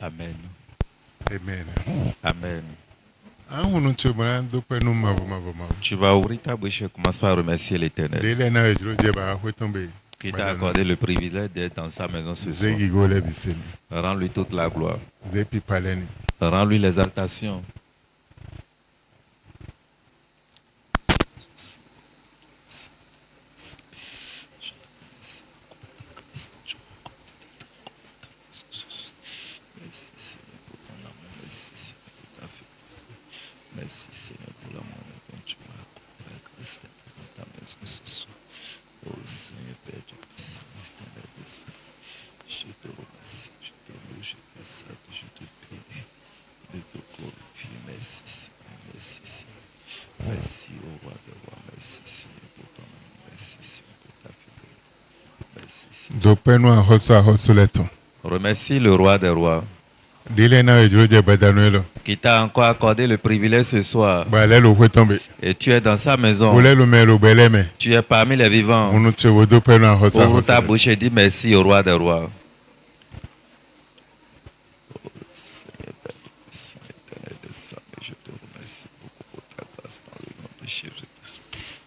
Amen. Amen. Amen. Tu vas ouvrir ta bouche et commence par remercier l'Éternel qui t'a accordé le privilège d'être dans sa maison ce soir. Rends-lui toute la gloire. Rends-lui l'exaltation. Merci Seigneur pour l'amour dont tu m'as accordé la grâce d'être dans ta maison ce soir. Oh Seigneur Père du puissant, éternel des saints, je te remercie, je te loue, je t'exalte, je te bénis, je te glorifie. Merci Seigneur, merci Seigneur. Merci au roi des rois, merci Seigneur pour ton amour, merci Seigneur pour ta fidélité. Merci Seigneur. Remercie le roi des rois qui t'a encore accordé le privilège ce soir. Et tu es dans sa maison. Tu es parmi les vivants. Ouvre ta bouche et dis merci au roi des rois. Oh Seigneur Père Saint, éternel des saints, je te remercie beaucoup pour ta grâce dans le nom de Jésus.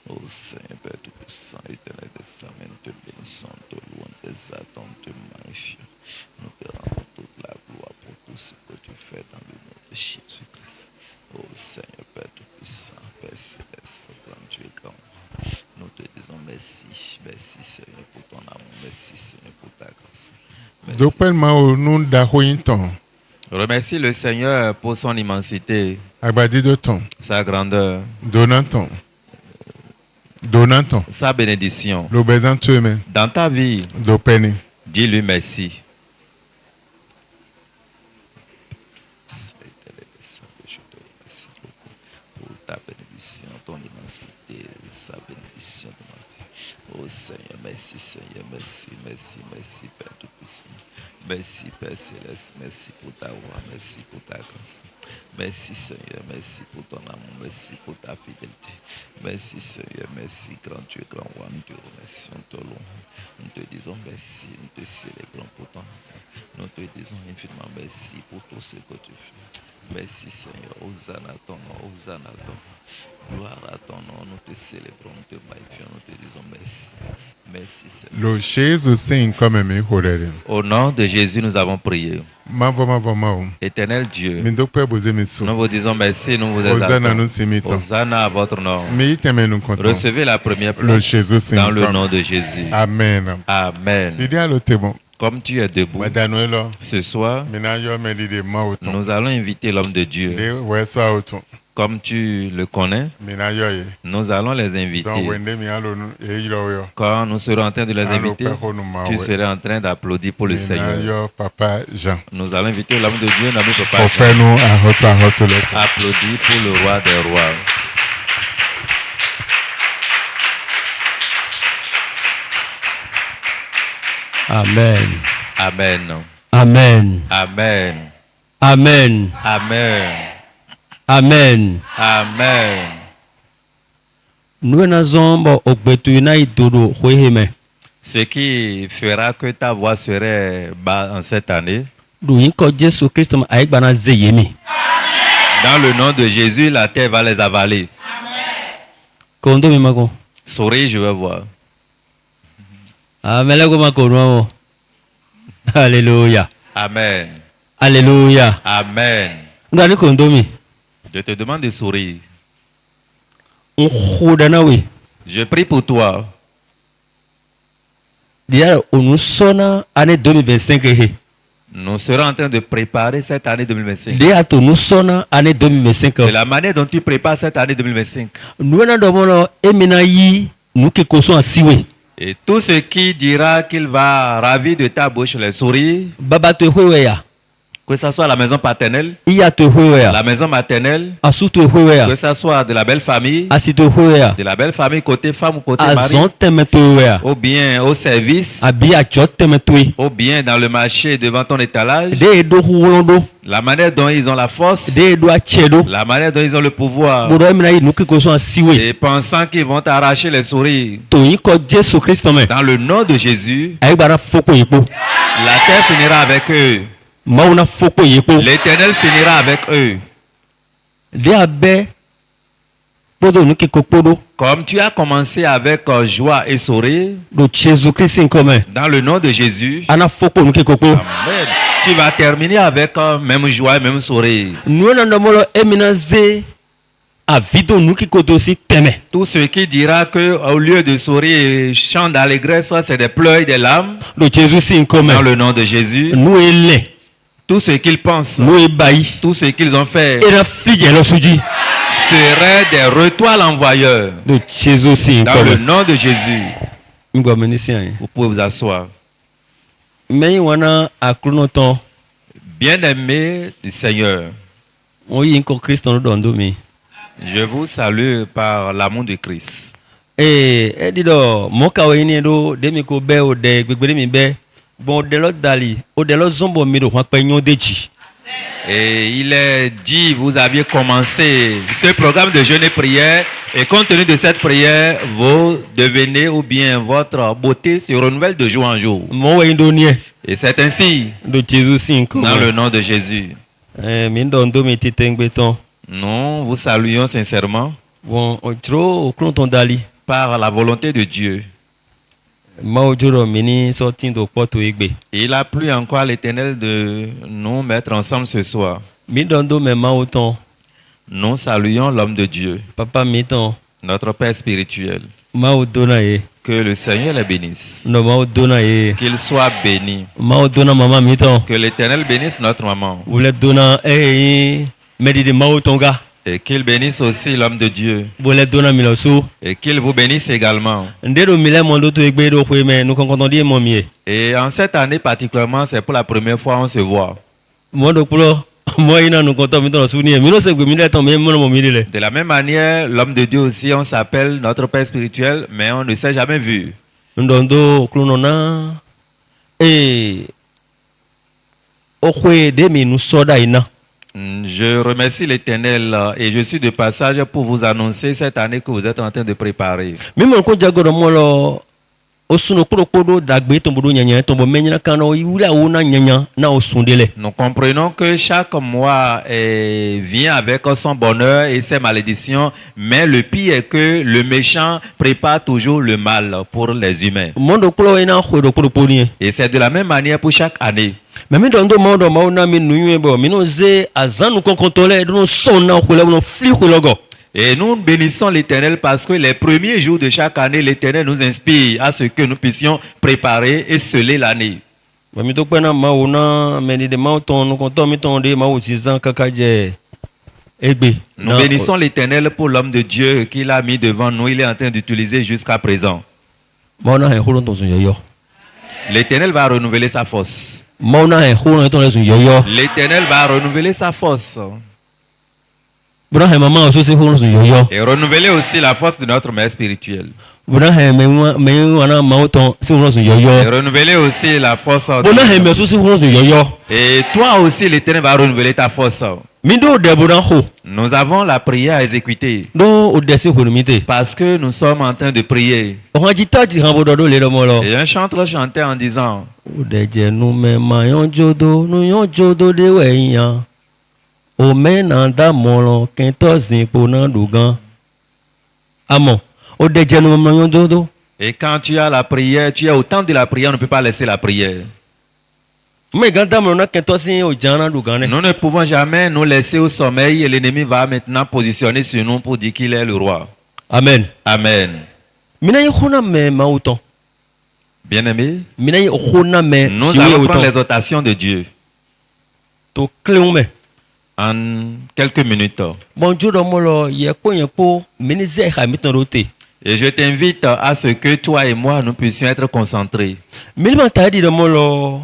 Oh Seigneur Père Tout-Puissant, éternel des saints, nous te bénissons, te louons, te exaltons, te magnifions. Nous te rendons toute la gloire pour tout ce que tu fais dans le nom de Jésus-Christ. Oh Seigneur Père Tout-Puissant, Père Céleste, grand Dieu, grand roi, nous te disons merci. Merci Seigneur pour ton amour. Merci Seigneur pour ta grâce. Remercie le Seigneur pour son immensité, sa grandeur, sa bénédiction. Dans ta vie, dis-lui merci. Ta bénédiction, ton immensité, sa bénédiction de ma vie. Oh Seigneur, merci Seigneur, merci, merci, merci Père Tout-Puissant. Merci Père Céleste, merci pour ta voix, merci pour ta grâce. Merci Seigneur, merci pour ton amour, merci pour ta fidélité. Merci Seigneur, merci grand Dieu, grand roi, nous te remercions, nous te louons. Nous te disons merci, nous te célébrons pour ton amour. Nous te disons infiniment merci pour tout ce que tu fais. Merci Seigneur, Hosanna à ton nom, Hosanna à ton nom. Gloire à ton nom, nous te célébrons, nous te magnifions, nous te disons merci. Merci Seigneur. Au nom de Jésus, nous avons prié. Éternel Dieu, nous vous disons merci, nous vous exaltons. Hosanna à votre nom. Recevez la première place dans le nom de Jésus. Amen. Amen. Comme tu es debout, ce soir, nous allons inviter l'homme de Dieu. Comme tu le connais, nous allons les inviter. Quand nous serons en train de les inviter, tu seras en train d'applaudir pour le Seigneur. Nous allons inviter l'homme de Dieu, notre Papa Jean. Applaudis pour le roi des rois. Amen. Amen. Amen. Amen. Amen. Amen. Amen. Amen. Ce qui fera que ta voix serait bas en cette année. Dans le nom de Jésus, la terre va les avaler. Amen. Souris, je vais voir. Alléluia. Amen. Alléluia. Amen. Je te demande de sourire. Je prie pour toi. Nous serons en train de préparer cette année 2025. De la manière dont tu prépares cette année 2025. Et tout ce qui dira qu'il va ravir de ta bouche les sourires, que ce soit la maison paternelle, la maison maternelle, que ce soit de la belle famille, côté femme ou côté mari, ou bien au service, ou bien dans le marché devant ton étalage, la manière dont ils ont la force, la manière dont ils ont le pouvoir, et pensant qu'ils vont t'arracher les sourires, dans le nom de Jésus, la terre finira avec eux. mauna foko yepo L'Éternel finira avec eux. de abe podo nuki kopodo Comme tu as commencé avec joie et sourire, do Jésus Christ in commun dans le nom de Jésus, ana foko nuki kopo Amen. Tu vas terminer avec même joie, même sourire. nuona ndamolo emina ze a vido nuki kodo si teme Tout ce qui dira que au lieu de sourire, chant d'allégresse, c'est des pleurs et des larmes, do Jésus si in dans commun le nom de Jésus, nous ele tout ce qu'ils pensent, nous ebayi tout ce qu'ils ont fait, era flige lo suji seraient des retours à l'envoyeur. do Jésus si in Dans le commun nom de Jésus, ngomeni si an vous pouvez vous asseoir. meyi wana akrunoton Bien-aimés du Seigneur, o yi ko Kristo no dondo mi je vous salue par l'amour de Christ. edido moka oyini do demi ko be o de gbegbere mi be bon de lo dali o de lo zombo mi do pe nyon deji Et il est dit, vous aviez commencé ce programme de jeûne et prière, et compte tenu de cette prière, vous devenez ou bien votre beauté se renouvelle de jour en jour. mo we ndo nie Et c'est ainsi, do Jésus si ko dans le nom de Jésus. mi dondo mi titengbe ton Nous vous saluons sincèrement bon o tro o krunton dali par la volonté de Dieu. ma o joro mi ni so tin do poto egbe Il a plu encore à l'Éternel de nous mettre ensemble ce soir. mi dondo me ma o ton Nous saluons l'homme de Dieu, papa mi ton notre Père spirituel. ma o dona ye Que le Seigneur les bénisse. no ma o dona ye Qu'il soit béni. ma o dona mama mi ton Que l'Éternel bénisse notre maman. wule dona medi de ma o tonga Et qu'il bénisse aussi l'homme de Dieu. wule dona mi lo so Et qu'il vous bénisse également. ndero mi le mondo to egbe do kwe me no konkoton di mo mi e Et en cette année particulièrement, c'est pour la première fois on se voit. mondo pulo mo ina no konton mi to su ni e mi no se gbe mi le ton mi mo mo mi le De la même manière, l'homme de Dieu aussi, on s'appelle notre Père spirituel, mais on ne s'est jamais vu. ndondo kluno na o kwe de mi nu soda ina Je remercie l'Éternel et je suis de passage pour vous annoncer cette année que vous êtes en train de préparer. mi mo ko jagodo mo lo o suno kuro kodo dagbe to bodo nyanya to bo menyina kan o iwula wo na nyanya na o sundele Nous comprenons que chaque mois vient avec son bonheur et ses malédictions, mais le pire est que le méchant prépare toujours le mal pour les humains. mondo kulo ina khwedo kuro poni Et c'est de la même manière pour chaque année. mais mi dondo mondo ma na mi nu bo mi no ze azanu konkotole do so na khwele no fli khwelogo Et nous bénissons l'Éternel parce que les premiers jours de chaque année, l'Éternel nous inspire à ce que nous puissions préparer et sceller l'année. ba mi to pena ma wo na me ni de ma ton no konton mi ton de ma wo zan kakaje egbe Nous bénissons l'Éternel pour l'homme de Dieu qu'il a mis devant nous. Il est en train d'utiliser jusqu'à présent. ma na he kholo ton sun yoyo L'Éternel va renouveler sa force. ma na he kholo ton le sun yoyo L'Éternel va renouveler sa force. buna he mama o so se kholo sun yoyo Et renouveler aussi la force de notre mère spirituelle. buna he me wana ma o ton se kholo sun Et yoyo renouveler aussi la force. buna he me so se kholo sun yoyo Et toi aussi, l'Éternel va renouveler ta force. mi do de buna ho Nous avons la prière à exécuter. do o de se kholo mi te Parce que nous sommes en train de prier. o ha jita ti han bodo do le do mo lo Et un chanteur chantait en disant, o de je nu me ma yon jodo de we yan o me na da mo lo kin to zin po na dugan amo o de je nu me ma yon jodo et quand tu as la prière, tu es au temps de la prière, on ne peut pas laisser la prière. me gan da mo na kin to sin o jan na dugan ne Nous ne pouvons jamais nous laisser au sommeil et l'ennemi va maintenant positionner sur nous pour dire qu'il est le roi. amen Amen. mina yi khona me ma o ton Bien-aimés, mina yi khona me nous si allons o prendre ton l'exhortation de Dieu to cleon me en quelques minutes. bon jodo mo lo ye ko mini ze ha mi ton rote Et je t'invite à ce que toi et moi, nous puissions être concentrés. mini ma ta di do mo lo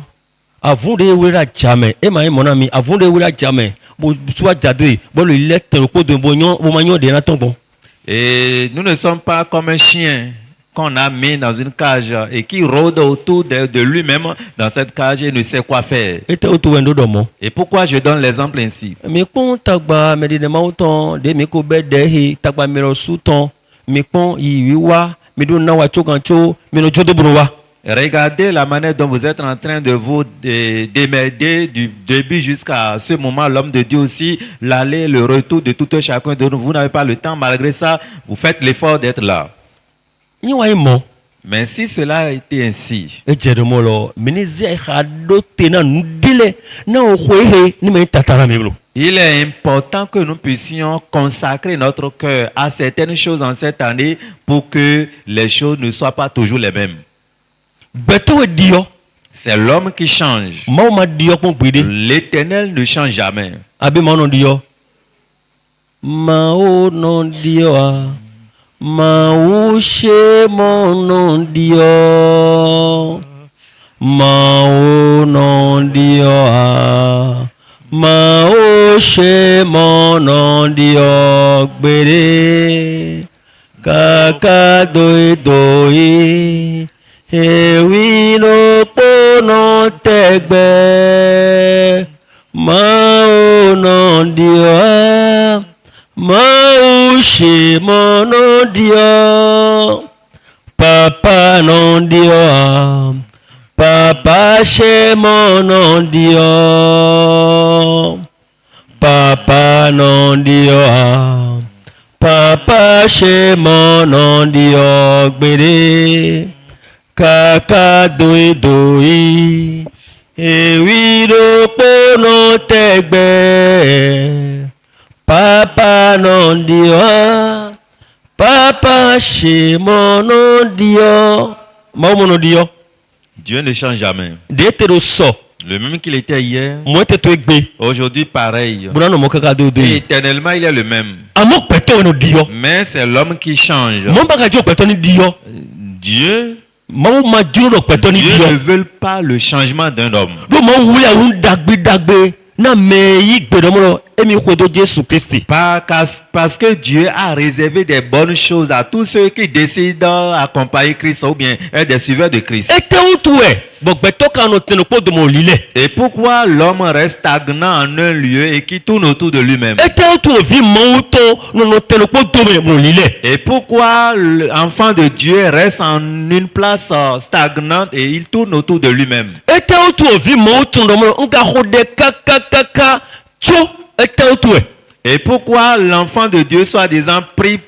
avunde wura jame e ma mon ami avunde wura jame bo suwa jadwe bo le le ton ko do bo ma nyon de na ton bon Et nous ne sommes pas comme un chien qu'on a mis dans une cage et qui rôde autour de lui-même dans cette cage et ne sait quoi faire. e te o to wendo do mo Et pourquoi je donne l'exemple ainsi? mi pon tagba me de ma o ton de mi ko be de he tagba mi ro su ton mi pon yi wi wa mi do na wa chokancho mi no jodo bro wa Regardez la manière dont vous êtes en train de vous démerder du début jusqu'à ce moment. L'homme de Dieu aussi, l'aller, le retour de tout un chacun de nous. Vous n'avez pas le temps. Malgré ça, vous faites l'effort d'être là. Ni wa mo. Mais si cela a été ainsi, E jeremo lo minizi ha do tena ndile na ohwe ni me tatara me blo. il est important que nous puissions consacrer notre cœur à certaines choses en cette année pour que les choses ne soient pas toujours les mêmes. Beto dio. C'est l'homme qui change. Ma dio kon gbede. L'Éternel ne change jamais. Abi ma no dio. Ma o no dio a. Ma o she mo no dio. Ma o no dio a. Ma o she mo no dio gbede. Kaka doi. Ewi no pono tegbe. Ma o no dio. Ma o she mo no dio. Papa no dio. Papa she mo no dio. Papa no dio. Papa she mo no dio gbere. Kaka doi. Ewi do pono tegbe. Papa no dio. Papa she mo no dio. Ma mo no dio. Dieu ne change jamais. De te do so. Le même qu'il était hier, Mo te to egbe. aujourd'hui pareil. Buna no mo kaka do do. Et éternellement, il est le même. Amok peto no dio. Mais c'est l'homme qui change. Mo ba ka jo peto ni dio. Dieu, Mo ma juro no peto ni Dieu dio. ne veut pas le changement d'un homme. Do mo wule un dagbe na me yi gbedo mo lo emi khodo Jésus Christ. Parce que Dieu a réservé des bonnes choses à tous ceux qui décident d'accompagner Christ ou bien être des suiveurs de Christ. Ete utue bo gbeto ka no tenu po do mo lile. Et pourquoi l'homme reste stagnant en un lieu et qui tourne autour de lui-même? Ete utue vi mo uto no tenu po do mo lile. Et pourquoi l'enfant de Dieu reste en une place stagnante et il tourne autour de lui-même? Ete utue vi mo uto do mo nka khode kaka cho ete utue. Et pourquoi l'enfant de Dieu soit disant prie,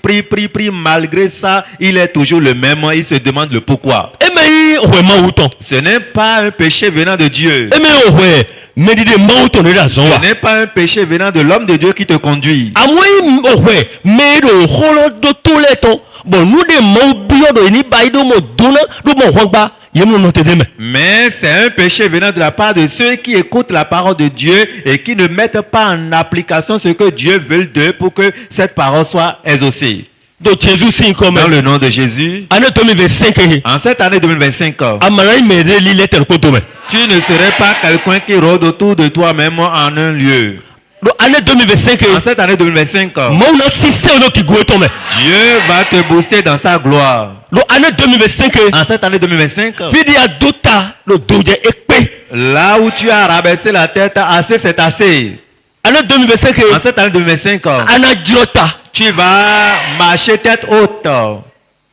malgré ça, il est toujours le même, il se demande le pourquoi. Eme ohwe ma uto. Ce n'est pas un péché venant de Dieu. Eme ohwe medide ma uto ne da Ce zonwa. n'est pas un péché venant de l'homme de Dieu qui te conduit. Amoi ohwe medo kholo do toleton. Bon nous de mo bio do ni baido mo duna do mo hwangba yemo no te deme. Mais c'est un péché venant de la part de ceux qui écoutent la parole de Dieu et qui ne mettent pas en application ce que Dieu veut d'eux pour que cette parole soit exaucée. Do Jésus sin comme Dans le nom de Jésus, année 2025 en cette année 2025, amara me li lettre ko dome. tu ne serais pas quelqu'un qui rôde autour de toi-même en un lieu. Do année 2025 En cette année 2025, mo na sise no ki go tome. Dieu va te booster dans sa gloire. Do année 2025 En cette année 2025, vidi adota do doje ekpe. là où tu as rabaissé la tête, assez c'est assez. Année 2025 En cette année 2025, ana jota. tu vas marcher tête haute.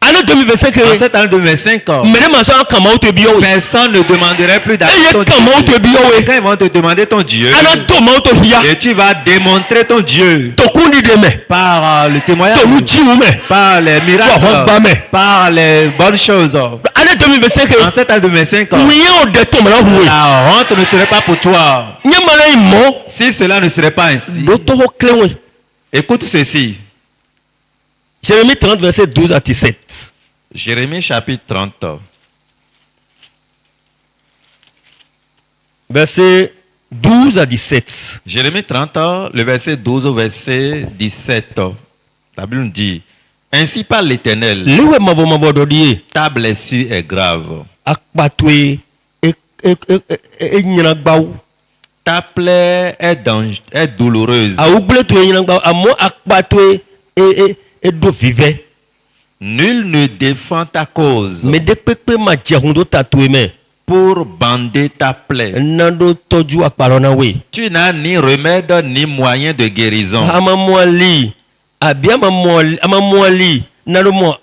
Année 2025 En cette année 2025, mene ma so kama o te bio. personne ne demanderait plus d'aller Eye ton kama o Dieu. te bio we. Quand ils vont te demander ton Dieu, Ana do ma o to hia. et tu vas démontrer ton Dieu To kundi de me. par le témoignage, To nu ji u me. par les Wa miracles, hongba me. par les bonnes choses. Année 2025 En cette année 2025, wiye o de to mala huwe. la honte ne serait pas pour toi. Nye mala imo Si cela ne serait pas ainsi, do to ho klenwe. écoute ceci. Jérémie 30 verset 12 à 17. Jérémie chapitre 30. Verset 12 à 17. Jérémie 30, le verset 12 au verset 17. La Bible nous dit, ainsi parle l'Éternel, Lewe mavo do die ta blessure est grave, akpatwe e nyina gbawo. ta plaie est douloureuse. Awugle to e nyina gbawo amo akpatwe e do vive. Nul ne défend ta cause Me de pepe ma jehun do tatwe me. pour bander ta plaie. Na do toju akpalo na we. Tu n'as ni remède ni moyen de guérison. Ama moali abi ama moali na do mo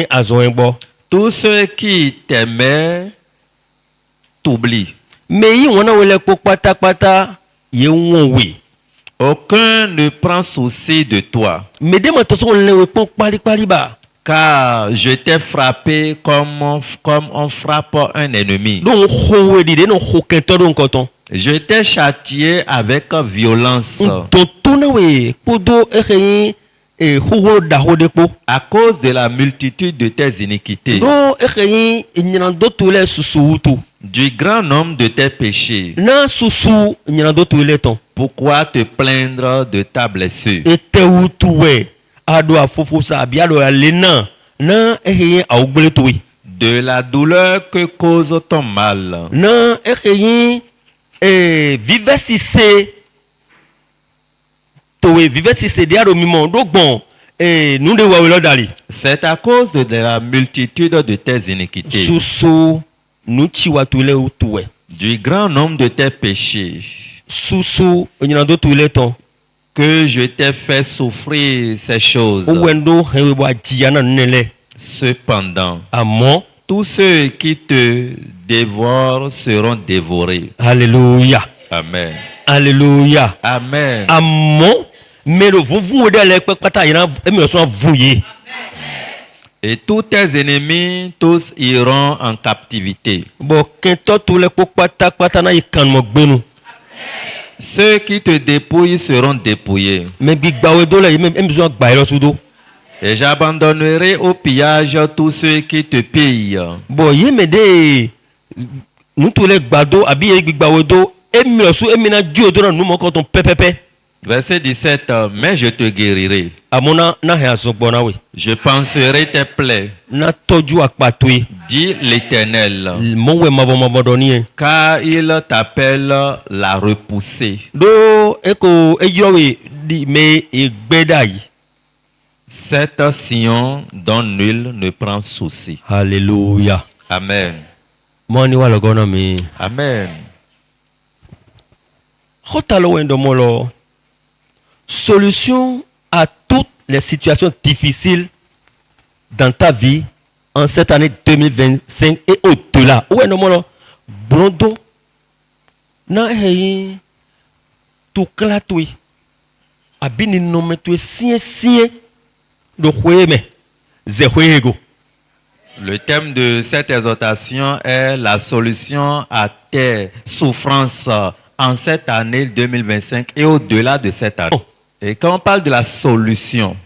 azon egbo. Tous ceux qui t'aimaient t'oublie. Mais yi wana wele ko patapata ye won we. Aucun ne prend souci de toi. Mais de ma toso le we ko pali ba. Car je t'ai frappé comme on frappe un ennemi. Donc ho we di de no ho kento don koton. Je t'ai châtié avec violence. Don tona we podo ehin ho da ho de po. À cause de la multitude de tes iniquités. No ehin nyana do to le susu tu. Du grand nombre de tes péchés. Na susu nyana do to le ton. Pourquoi te plaindre de ta blessure? Et te utu we ado afofo sa bia do alena na ehin awgbele to we. De la douleur que cause ton mal. Na ehin vivesise towe vivesise dia do mimo do gbon nu de wa we lo dali. C'est à cause de la multitude de tes iniquités. Susu nu chiwa to le utuwe. Du grand nombre de tes péchés. Susu nyana do to le ton. Que je t'ai fait souffrir ces choses. Owendo hewe bo ajia na nele. Cependant, Amo. tous ceux qui te dévorent seront dévorés. Alléluia. Amen. Alléluia. Amen. Amo. Mais le vous de le pata ina me so vouyer. Et tous tes ennemis, tous iront en captivité. Bo kento to le pata na ikan mo gbenu. Ceux qui te dépouillent seront dépouillés. Mais big bawe do le même besoin gba lo sudo. Et j'abandonnerai au pillage tous ceux qui te pillent. Bon ye me de nous to le gbado abi ye big bawe do emi lo su emi na ju do na nu mo ko ton pepepe. Verset 17. Mais je te guérirai. Amona na he asogbo na we. Je panserai tes plaies, Na toju akpatwe. dit l'Éternel. Mo we mavo doni. Car il t'appelle la repoussée. Do eko ejowe di me egbeda yi. Cette Sion dont nul ne prend souci. Alléluia. Amen. Moni wa logona mi. Amen. Hotalo wendo molo. Solution à toutes les situations difficiles dans ta vie en cette année 2025 et au-delà. Wendo molo. Blondo. Na hei. Tu klatui. Abini nome tu sien. Do hueme. Ze huego. Le thème de cette exhortation est la solution à tes souffrances en cette année 2025 et au-delà de cette année. Oh. Et quand on parle de la solution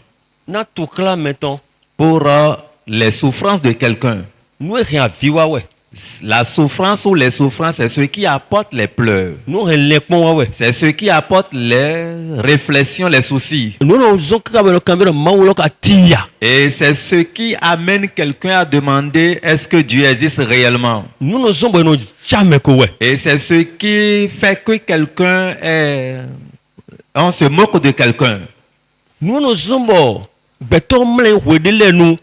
Na tu kla meton. pour les souffrances de quelqu'un, Nous rien viwa we. la souffrance ou les souffrances, c'est ce qui apporte les pleurs. Nous rien lekpon we. C'est ce qui apporte les réflexions, les soucis. Nous no zonka be no kamera mawlo ka tia. Et c'est ce qui amène quelqu'un à demander est-ce que Dieu existe réellement. Nous no zombo no jamais ko we. Et c'est ce qui fait que quelqu'un est... On se moque de quelqu'un. Nous no zombo beto mle wedele nu.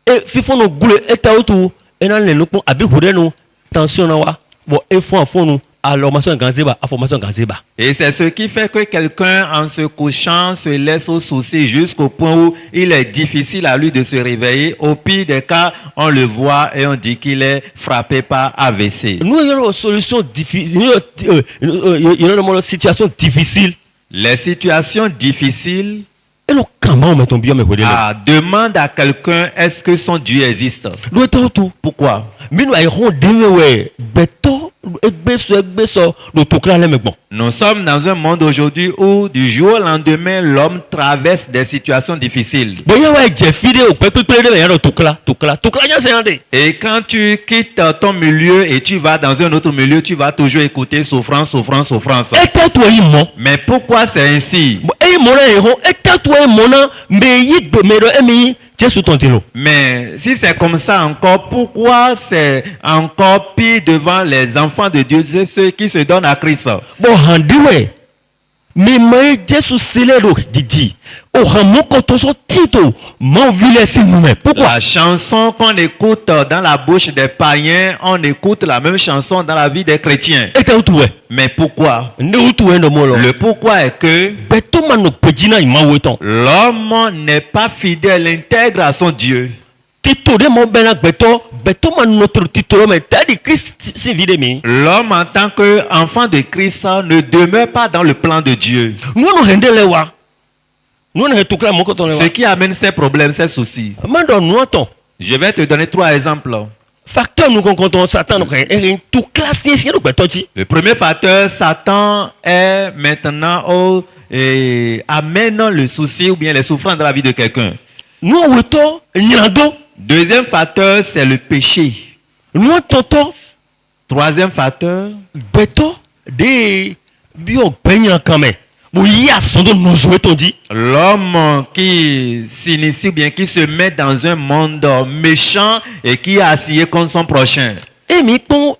E fifo no gule eta otu ena le no pon abi hode nu tension na wa. Bo e fon afon nu formation ganzeba, formation ganzeba. Et c'est ce qui fait que quelqu'un en se couchant se laisse au souci jusqu'au point où il est difficile à lui de se réveiller. Au pire des cas, on le voit et on dit qu'il est frappé par AVC. Nous avons une solution difficile, une situation difficile. Les situations difficiles Et le comment met ton bien me hodele. demande à quelqu'un est-ce que son Dieu existe. Nous étant tout. Pourquoi? Mais nous avons dingue beto egbeso do tokla le megbon. Nous sommes dans un monde aujourd'hui où du jour au lendemain, l'homme traverse des situations difficiles. Boya wa jefide o pepe de me yaro tokla nya se ande. Et quand tu quittes ton milieu et tu vas dans un autre milieu, tu vas toujours écouter souffrance. Eta to yi mo. Mais pourquoi c'est ainsi? E mo na e ho eta to e mo na me yi gbe me do emi Jésus ton telo. Mais si c'est comme ça encore, pourquoi c'est encore pire devant les enfants de Dieu, ceux qui se donnent à Christ? Bon handiwe. Mais moi Jésus célèbre didi. O hamoko to so tito mon vile si nous mais pourquoi? La chanson qu'on écoute dans la bouche des païens, on écoute la même chanson dans la vie des chrétiens. Eta utu we. Mais pourquoi? Ne utu we no mo lo. Le pourquoi est que Beto mano pejina ima weton. l'homme n'est pas fidèle, intègre à son Dieu. Tito de mo bena beto ma notre titolo mais t'as dit Christ si vide mi. L'homme en tant qu'enfant de Christ ne demeure pas dans le plan de Dieu. Nous hendele wa. Nous ne tout mon coton Ce qui amène ces problèmes, ces soucis. Mando nous attend. Je vais te donner 3 exemples. Facteur nous comptons Satan et tout classier si nous betoji. Le premier facteur, Satan est maintenant amène le souci ou bien les souffrances dans la vie de quelqu'un. Nous weto nyando. Deuxième facteur, c'est le péché. Nous toto. Troisième facteur, Beto de bio penya kame. Oui, à son nom nous souhaitons dit. l'homme qui s'initie ou bien qui se met dans un monde méchant et qui a assigné contre son prochain. Et mi pon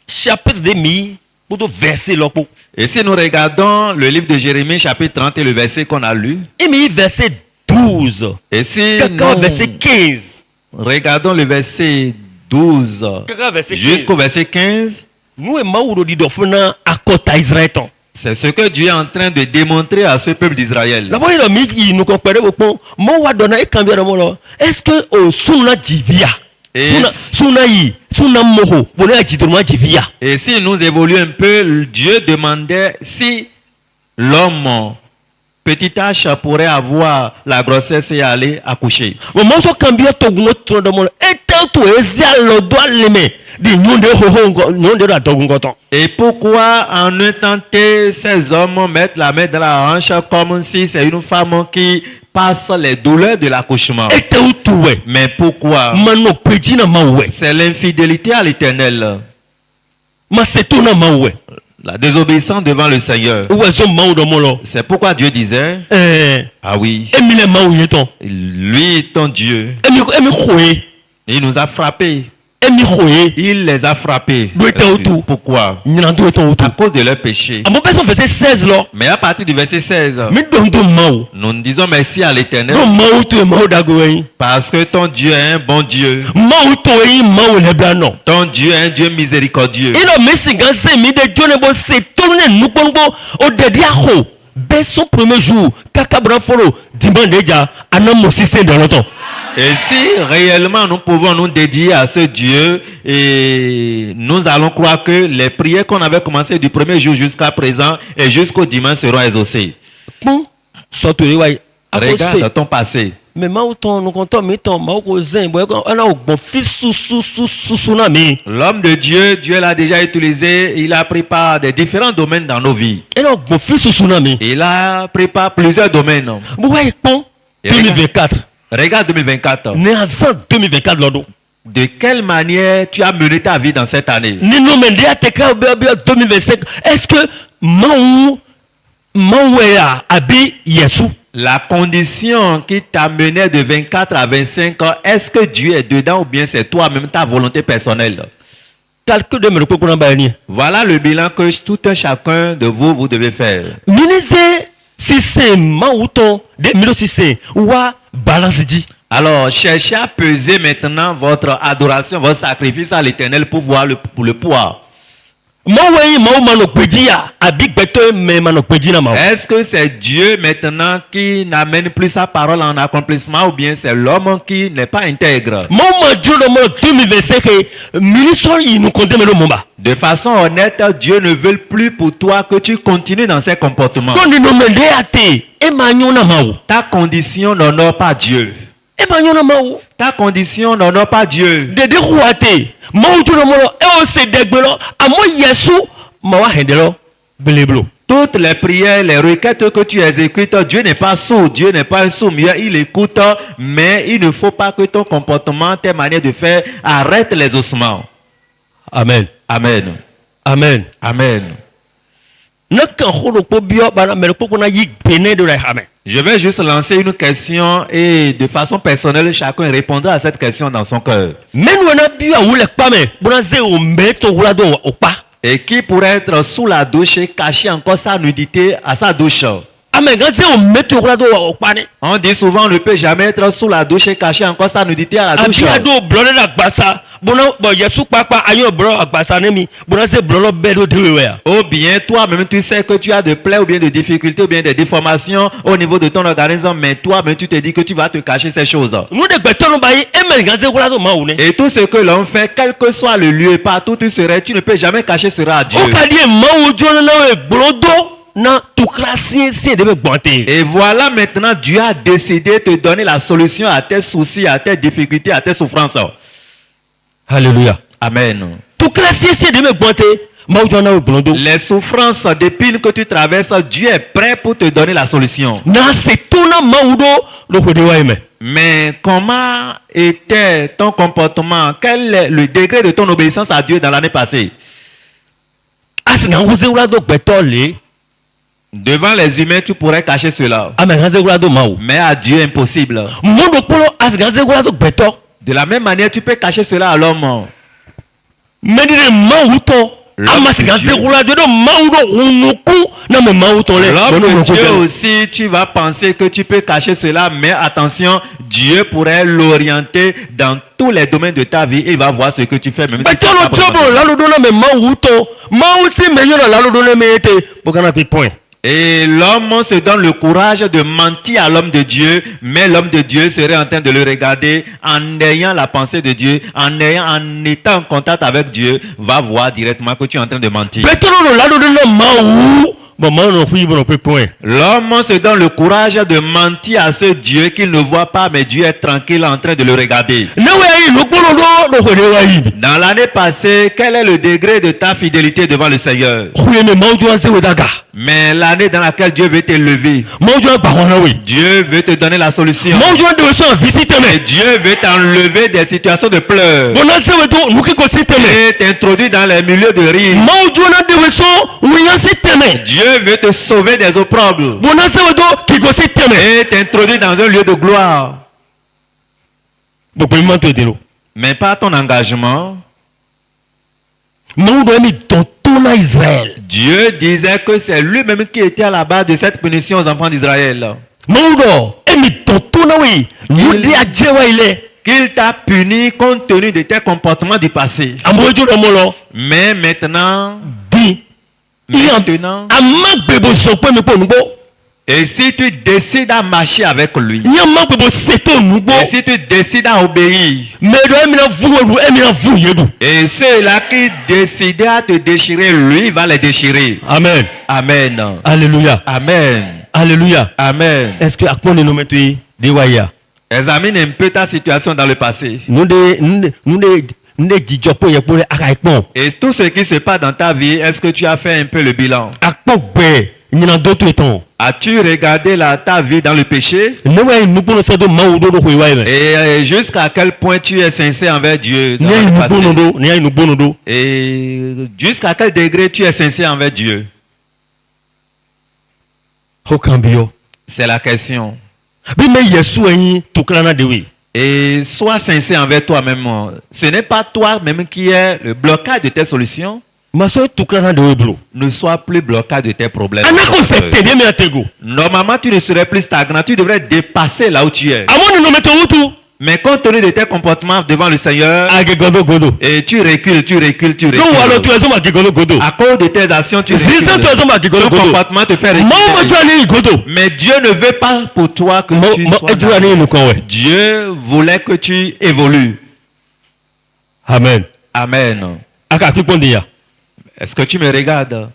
chapitre de mi pour de verser là pour. Et si nous regardons le livre de Jérémie, chapitre 30 et le verset qu'on a lu, Et mi verset 12. et si Quelqu'un nous verset 15. regardons le verset 12 Quelqu'un verset 15. jusqu'au verset 15, Nous et Maouro di dofuna akota Israël. c'est ce que Dieu est en train de démontrer à ce peuple d'Israël. La voix de mi nous compare beaucoup. Mo wa dona e cambia de molo. Est-ce que au suna divia? Et Suna moho. Bona jidoma divia. Et si nous évoluons un peu, Dieu demandait si l'homme, petit H, pourrait avoir la grossesse et aller accoucher. Mo mo so cambia to gungo to de molo. Et tant to ezia lo do leme. Di nyonde ho nyonde da dogungo ton. Et pourquoi en un temps T, ces hommes mettent la main dans la hanche comme si c'est une femme qui passe les douleurs de l'accouchement? Et tant to we. Mais pourquoi? Mano peji na mawe. C'est l'infidélité à l'Éternel, Ma seto na mawe. la désobéissance devant le Seigneur. Ou zo mawo de molo. C'est pourquoi Dieu disait, ah oui, Emile mawo yeton. lui, ton Dieu, Emi khoye. il nous a frappés. Emi khoye. Il les a frappés. D'où était autour? Pourquoi? Nyando eton À auto. cause de leur péché. Amo beso verset 16 là. Mais à partir du verset 16, Mi dondo mawo. nous disons merci à l'Éternel No mawo to e mawo dago yin. parce que ton Dieu est un bon Dieu. Mawo to yin mawo lebla no. Ton Dieu est un Dieu miséricordieux. Ino mesi gan se mi de jone bo se tourne nu gbongbo o de dia ho. Be son premier jour kaka bran foro diman deja anamo sisen de longtemps. Et si réellement nous pouvons nous dédier à ce Dieu et nous allons croire que les prières qu'on avait commencées du premier jour jusqu'à présent et jusqu'au dimanche seront exaucées. Bon, surtout les way. Regarde ton passé. Mais mawo ton nous comptons mi ton mawo ko zen boy ko ana o bon fils sous na mi. L'homme de Dieu, Dieu l'a déjà utilisé, il a pris part des différents domaines dans nos vies. Et non bon fils sous na mi. Il a pris part plusieurs domaines. Bo way pon Et 2024. Regarde 2024. Né en 2024 lodo. De quelle manière tu as mené ta vie dans cette année? Ni no mende a te ka 2025. Est-ce que mawo ya abi Yesu? La condition qui t'a mené de 24 à 25 ans, est-ce que Dieu est dedans ou bien c'est toi-même ta volonté personnelle? Calcul de me ko na ba ni. Voilà le bilan que tout un chacun de vous, vous devez faire. Ministre si c'est mawo ton de milo si c'est wa balance dit. Alors, cherchez à peser maintenant votre adoration, votre sacrifice à l'Éternel pour voir le poids. Est-ce que c'est Dieu maintenant qui n'amène plus sa parole en accomplissement ou bien c'est l'homme qui n'est pas intègre? De façon honnête, Dieu ne veut plus pour toi que tu continues dans ces comportements. Ta condition n'honore pas Dieu. Ta condition n'honore pas Dieu. Toutes les prières, les requêtes que tu exécutes, Dieu n'est pas sourd, Dieu n'est pas un sourd-muet, il écoute, mais il ne faut pas que ton comportement, tes manières de faire arrêtent les ossements. Amen. Amen. Amen. Amen. Je vais juste lancer une question et de façon personnelle, chacun répondra à cette question dans son cœur. Et qui pourrait être sous la douche et cacher encore sa nudité à sa douche? On dit souvent on ne peut jamais être sous la douche et cacher encore sa nudité à la douche. Ou bien toi-même tu sais que tu as des plaies ou bien des difficultés ou bien des déformations au niveau de ton organisme, mais toi-même tu te dis que tu vas te cacher ces choses. Et tout ce que l'on fait, quel que soit le lieu, partout tu serais, tu ne peux jamais cacher cela à Dieu. Et voilà maintenant Dieu a décidé de te donner la solution à tes soucis, à tes difficultés, à tes souffrances. Alléluia. Amen. Les souffrances d'épines que tu traverses, Dieu est prêt pour te donner la solution. Mais comment était ton comportement? Quel est le degré de ton obéissance à Dieu dans l'année passée? Devant les humains, tu pourrais cacher cela. Mais à Dieu, impossible. De la même manière, tu peux cacher cela à l'homme. L'homme de Dieu aussi, tu vas penser que tu peux cacher cela, mais attention, Dieu pourrait l'orienter dans tous les domaines de ta vie et il va voir ce que tu fais, même si tu Et l'homme se donne le courage de mentir à l'homme de Dieu, mais l'homme de Dieu serait en train de le regarder en ayant la pensée de Dieu, en étant en contact avec Dieu, va voir directement que tu es en train de mentir. L'homme se donne le courage de mentir à ce Dieu qu'il ne voit pas, mais Dieu est tranquille en train de le regarder. Dans l'année passée, quel est le degré de ta fidélité devant le Seigneur? Mais l'année dans laquelle Dieu veut t'élever, Dieu veut te donner la solution. Et Dieu veut t'enlever des situations de pleurs et t'introduire dans les milieux de rire. Dieu veut te sauver des opprobles et t'introduire dans un lieu de gloire. Mais par ton engagement, Dieu disait que c'est lui-même qui était à la base de cette punition aux enfants d'Israël. Qu'il t'a puni compte tenu de tes comportements du passé. Mais maintenant, et si tu décides à marcher avec lui, et si tu décides à obéir, et ceux-là qui décident à te déchirer, lui va les déchirer. Amen. Amen. Alléluia. Amen. Alléluia. Amen. Est-ce que Examine un peu ta situation dans le passé. Et tout ce qui se passe dans ta vie, est-ce que tu as fait un peu le bilan? As-tu regardé ta vie dans le péché? Et jusqu'à quel point tu es sincère envers Dieu dans le passé? Et jusqu'à quel degré tu es sincère envers Dieu? C'est la question. Et sois sincère envers toi-même. Ce n'est pas toi-même qui est le blocage de tes solutions. Ne sois plus blocage de tes problèmes. Normalement, tu ne serais plus stagnant. Tu devrais dépasser là où tu es. Mais compte tenu de tes comportements devant le Seigneur, et tu recules. À cause de tes actions, tu recules. Ton comportement te fait reculer. Mais Dieu ne veut pas pour toi que tu sois. Dieu voulait que tu évolues. Amen. Amen. Est-ce que tu me regardes?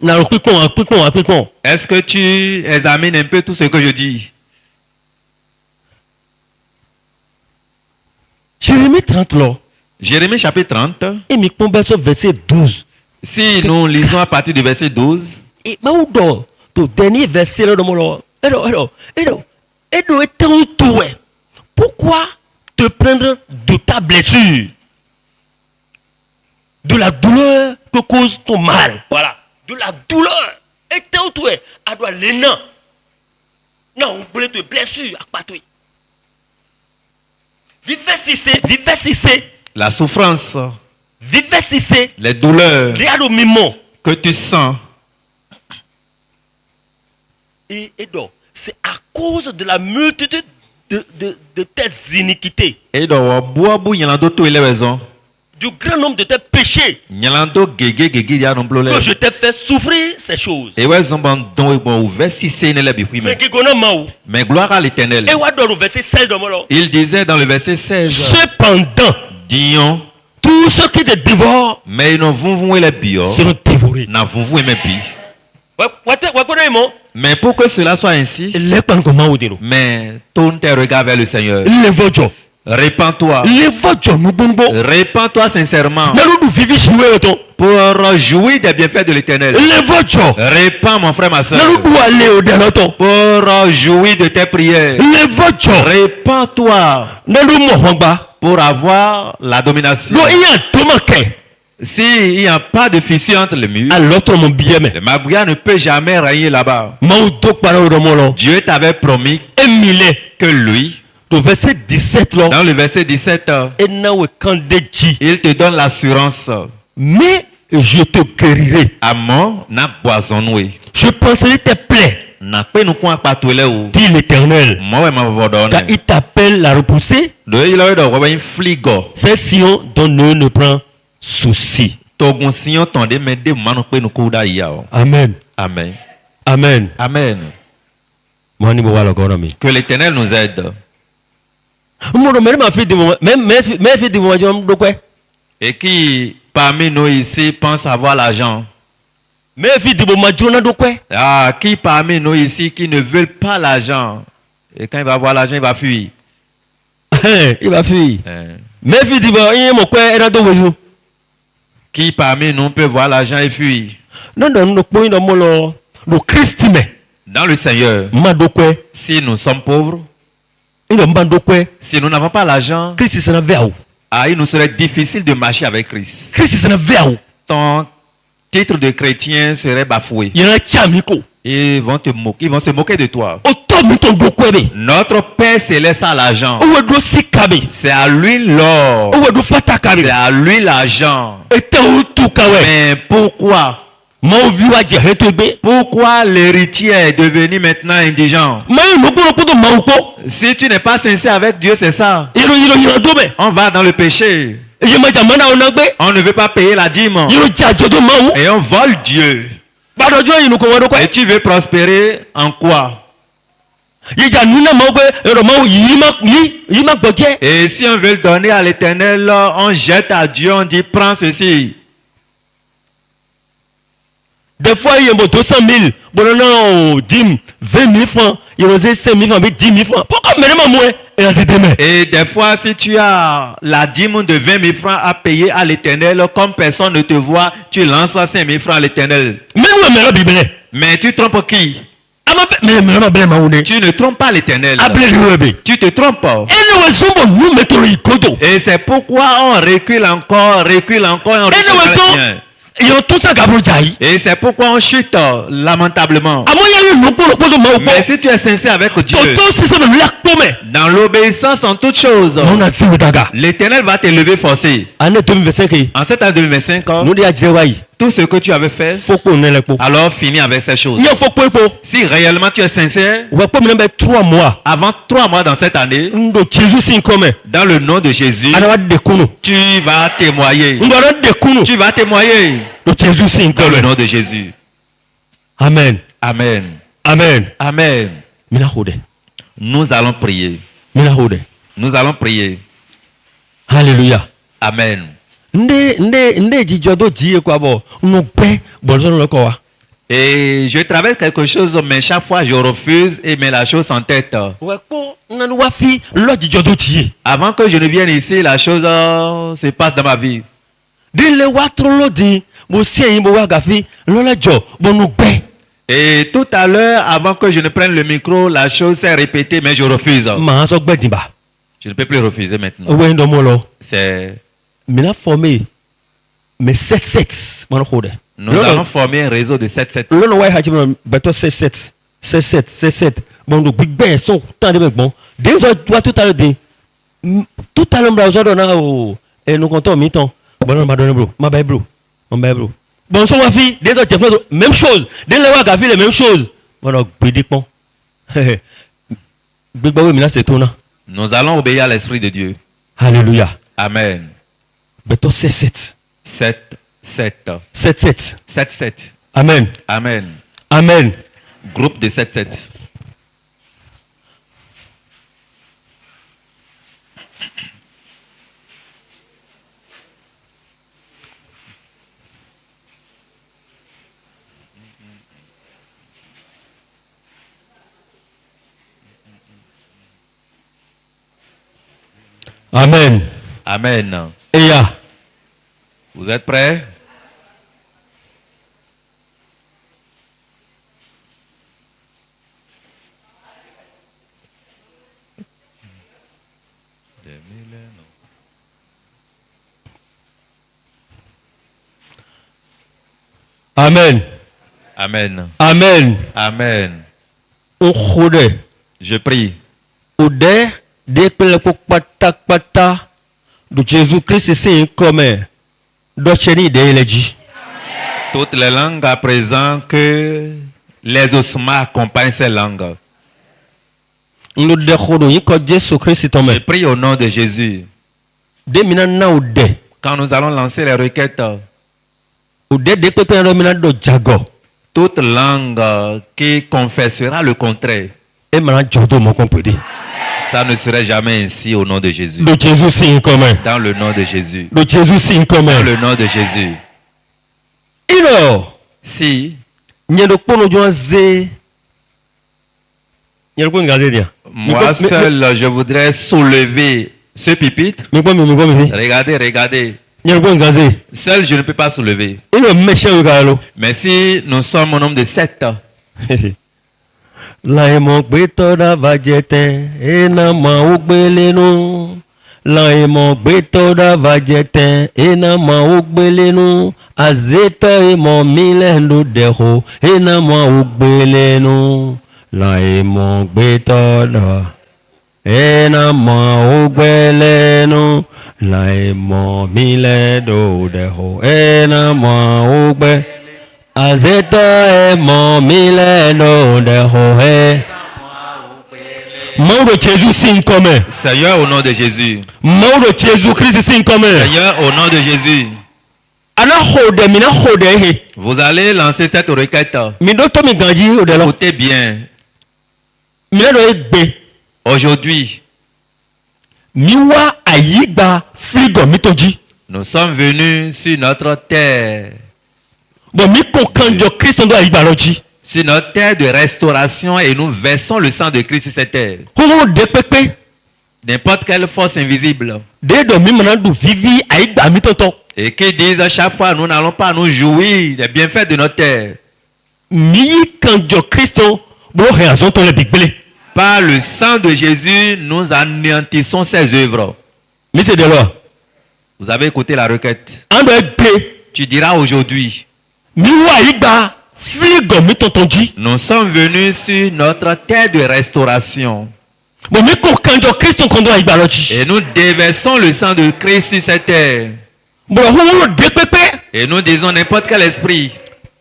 Est-ce que tu examines un peu tout ce que je dis? Jérémie 30 là. Jérémie chapitre 30. Et mi pombe sur verset 12. Si nous lisons à partir du verset 12. Et maoudo, ton dernier verset là de mon pourquoi te prendre de ta blessure? De la douleur que cause ton mal. Voilà. De la douleur. Et t'es où tu es? À doit l'énan. Non, on voulait te blessure. À toi. La souffrance. Vivez les douleurs que tu sens. Et donc, c'est à cause de la multitude de tes iniquités. Et donc, il y en a d'autres, il a raison. du grand nombre de tes péchés, Nyalando gege gege ya nomblole. que je t'ai fait souffrir ces choses. Et ouais zombon don bon verset 6 ne la bi Mais mais. qui connaît Maou. Mais gloire à l'Éternel. Et ouais, dans le verset 16 de mon lot. Il disait dans le verset 16. Cependant, Dions, tous ceux qui te dévorent mais non vous les bio. seront dévorés. Na vous même bi. Mais pour que cela soit ainsi, Les pas comme Maou dit. mais tourne tes regards vers le Seigneur. Les vojo. Répands-toi. Les vojo nous bombo. Répands-toi sincèrement Nous vivons jouer au temps. pour jouir des bienfaits de l'Éternel. Les vojo. Répands mon frère, ma soeur. Nous doit aller au delà temps. Pour jouir de tes prières. Les vojo. Répands-toi Nous mohamba. pour avoir la domination. Nous y a tomaqué. S'il n'y a pas de fissure entre les murs, Alors ton mon bien mais. le magouilla ne peut jamais régner là-bas. Maou dok parole de mon lot. Dieu t'avait promis Emile. que lui, Au verset 17 là. dans le verset 17, Et nawe kandeji. il te donne l'assurance. Mais je te guérirai. Amon na boisonné. Je penserai tes plaies. Na pe nous quoi patouler ou. Dit l'Éternel. Moi ma vodone. Car il t'appelle la repousser. De il a eu de fligo. C'est Sion dont ne prend souci. Togon sion tendé mais de manu pe nous kouda ya. Amen. Amen. Amen. Amen. Mani bo wala gona mi. Que l'Éternel nous aide. Mo même ma fille de moi, même mes filles de moi jom do quoi. Et qui parmi nous ici pense avoir l'argent. Mes filles de moi jona do quoi. Ah, qui parmi nous ici qui ne veulent pas l'argent. Et quand il va avoir l'argent, il va fuir. Il va fuir. Hein. Mes filles de moi, il mo quoi era do weju. Qui parmi nous peut voir l'argent et fuir? Non non no point no mo lo. No Christ me. Dans le Seigneur, Ma do quoi. si nous sommes pauvres, Il no mbando quoi. si nous n'avons pas l'argent, Christ c'est na veau. ah, il nous serait difficile de marcher avec Christ. Christ c'est na veau. Ton titre de chrétien serait bafoué. Il y a chamiko. Ils vont te moquer, ils vont se moquer de toi. O to mi ton do quoi be. Notre Père céleste a l'argent. O do sikabe. C'est à lui l'or. O do fatakabe. C'est à lui l'argent. Et te o tu kawe. Mais pourquoi? Mo vi wa je heto be. Pourquoi l'héritier est devenu maintenant indigent? Mais no ko do ma ko. Si tu n'es pas sincère avec Dieu, c'est ça. Yiro do be. On va dans le péché. Ye ma jamana ona gbe. On ne veut pas payer la dîme. Yiro ja jodo ma wu. Et on vole Dieu. Bado jo yin ko wodo ko. Et tu veux prospérer en quoi? Ye ja nuna ma gbe ero ma wu yi ma gboje. Et si on veut le donner à l'Éternel, on jette à Dieu, on dit prends ceci. Des fois il y a 200 000. Bon non 10 20 000 francs. Il y a 5 000 francs, 10 000 francs. Pourquoi mais ma moi et là c'est demain. Et des fois, si tu as la dîme de 20 000 francs à payer à l'Éternel, comme personne ne te voit, tu lances 5 000 francs à l'Éternel. Même mais la Bible. Mais tu trompes qui? Mais ma belle ma wune. Tu ne trompes pas l'Éternel. Appelez le Tu te trompes. Anyway, sombo nous mettons le kodo. Et c'est pourquoi on recule encore, et on recule dans le bien. Il y a tout ça Gabriel Jai. Et c'est pourquoi on chute lamentablement. À moi il y a une no ma Mais si tu es sincère avec Dieu, Toto si c'est le lac pomme. dans l'obéissance en toutes choses, On a vu daga. l'Éternel va te lever forcé. Année 2025. En cette année 2025, Nous dia jewai. tout ce que tu avais fait, Faut qu'on ait le po. alors finis avec ces choses. Il faut po. Si réellement tu es sincère, Ouais comme même 3 mois. avant 3 mois dans cette année, Ndo Jésus sin comme. dans le nom de Jésus, Ana wa de kunu. tu vas témoigner. Ndo ra de kunu. Tu vas témoigner Do Jésus sin dans le comme. nom de Jésus. Amen. Amen. Amen. Amen. Mina hode. Nous allons prier. Mina hode. Nous allons prier. Hallelujah. Amen. Nde jijodo jiye kwa bo. No pe bolso le ko wa. Et je travaille quelque chose, mais chaque fois je refuse et mets la chose en tête. Ouais ko nanu wa fi lo jijodo jiye. Avant que je ne vienne ici, la chose se passe dans ma vie. Dile wa trolo di mo se yin bo wa gafi lo la jo bo nu pe. Et tout à l'heure, avant que je ne prenne le micro, la chose s'est répétée, mais je refuse. Ma so gbe din ba. Je ne peux plus refuser maintenant. Owe ndo mo lo. C'est Mina formé mais 7 mo hode. nous allons former un réseau de 7-7. Lo no wa ha jibon beto 7 bon do big ben so tan de bon. De so wa tout à l'heure din. Tout à l'heure bra so do na o e nu kon to mi ton. Bon ma donner bro. Ma bay bro. On bay bro. Bon so wa fi des autres même chose. Den le wa ga fi les mêmes choses. Bon donc bidipon. Big ba we mina c'est tout na. Nous allons obéir à l'Esprit de Dieu. Alléluia. Amen. Beto 7-7. 7-7. 7-7. 7-7. Amen. Amen. Amen. Groupe de 7-7. Amen. Amen. Et ya. Vous êtes prêts? Amen. Amen. Amen. Amen. On khode. Je prie. Ode dekpele pata de Jésus-Christ c'est comme docheni de eleji. Toutes les langues à présent que les ossements accompagnent ces langues. Nous de khodo yi ko Jésus Christ tome. Je prie au nom de Jésus. De mina na ode. Quand nous allons lancer les requêtes, Ode dekpele na mina do jago. toute langue qui confessera le contraire, E mana jodo mo kompede. ça ne serait jamais ainsi au nom de Jésus. De Jésus c'est comme. Dans le nom de Jésus. De Jésus c'est comme. Dans le nom de Jésus. Ino. Si Nyendo pono joanze. Nyendo pono gaze dia. moi seul, je voudrais soulever ce pupitre. Mi mi. Regardez, regardez. Nyendo pono gaze. Seul, je ne peux pas soulever. Ino meshe yo galo. Mais si nous sommes au nombre de 7, Láì mọ̀ pé tọ́da bàjẹ́ tẹ́ iná mọ̀ ó gbélé nú. Láì mọ̀ pé tọ́da bàjẹ́ tẹ́ iná mọ̀ ó gbélé nú. Àzétọ́ ìmọ̀ mi lẹ́nu dẹ̀hó iná mọ̀ ó gbélé nú. Láì mọ̀ pé tọ́da iná mọ̀ ó gbélé nú. Láì mọ̀ mi lẹ́nu dẹ̀hó iná mọ̀ ó gbélé nú. Azeta e momile no de hohe. Mão de Jésus sim comme. Seigneur, au nom de Jésus. Mão de Jésus Christ sim comme. Seigneur, au nom de Jésus. Ana hode mina hode he. Vous allez lancer cette requête. Mi do to mi ganji o de lo. Écoutez bien. Mina do egbe. Aujourd'hui, Mi wa ayigba frigo mi toji. nous sommes venus sur notre terre. Bon mi kon kanjo Christ do ayigba loji. Sur notre terre de restauration et nous versons le sang de Christ sur cette terre. Ho de pepe. N'importe quelle force invisible. De do mi mana du vivi ayigba mi tonton. Et qui disent à chaque fois, nous n'allons pas nous jouir des bienfaits de notre terre. Mi kanjo Christ bo réason to le bigbele. Par le sang de Jésus, nous anéantissons ses œuvres. Mi c'est de lo. Vous avez écouté la requête. An do egbe. Tu diras aujourd'hui, Mi wa ayigba frigo mi tonton ji. nous sommes venus sur notre terre de restauration. Bon mi kon kanjo Christ kon do ayigba loji. Et nous déversons le sang de Christ sur cette terre. Bon ho de pepe. Et nous disons n'importe quel esprit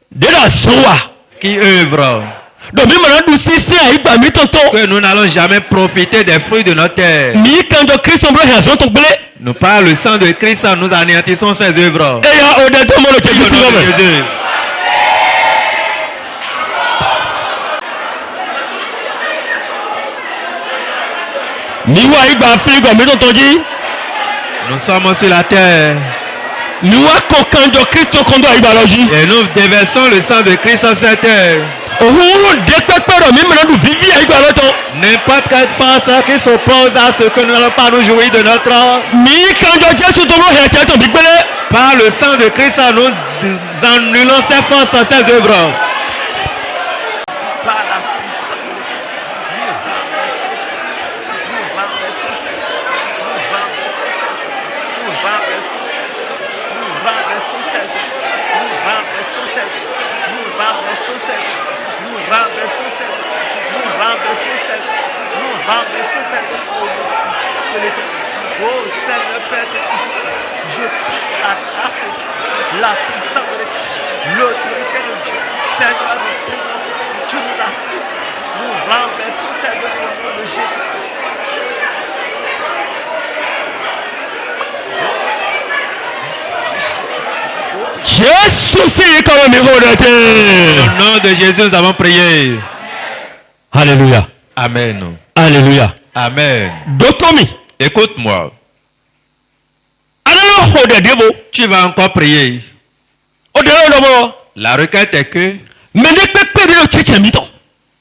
De la soa. qui œuvre, Donc mi mana du sisi ayigba mi tonton. que nous n'allons jamais profiter des fruits de notre terre. Mi kanjo Christ bo réason to gbele. Nous, par le sang de Christ, nous anéantissons ses œuvres. E ya o de to mo lo Au Jésus nom si de comme. Jésus. Mi wa ayigba frigo mi tonton ji. Nous sommes sur la terre Mi wa kon kanjo Christ kon do ayigba loji. et nous déversons le sang de Christ sur cette terre. Ohun de pepe ro mi mana du vivi ayigba loton. N'importe quelle force qui s'oppose à ce que nous n'allons pas nous jouir de notre Mi kanjo Jésus to bo he te to bigbele. par le sang de Christ, nous annulons ses forces, ses œuvres. Par la puissance de l'État, nous renversons ces œuvres. Nous renversons ces œuvres. Nous renversons ces œuvres. Nous renversons ces œuvres. Nous renversons ces œuvres. Nous renversons ces œuvres. Nous renversons ces œuvres. Nous renversons ces œuvres. Nous renversons ces œuvres. Nous renversons ces œuvres au nom puissant de l'État. Oh Seigneur Père de puissant, je prie que la grâce de Dieu, la puissance de l'État, l'autorité de Dieu, Seigneur, nous prions, tu nous assistes, nous renversons ces œuvres au nom de Jésus-Christ. Jésus si comme micro de terre. Au nom de Jésus, nous avons prié. Alléluia. Amen. Alléluia. Amen. Dotomi. Écoute-moi. Alors de Dieu. Tu vas encore prier. Au delà La requête est que mais ne peut pas le tchétché miton.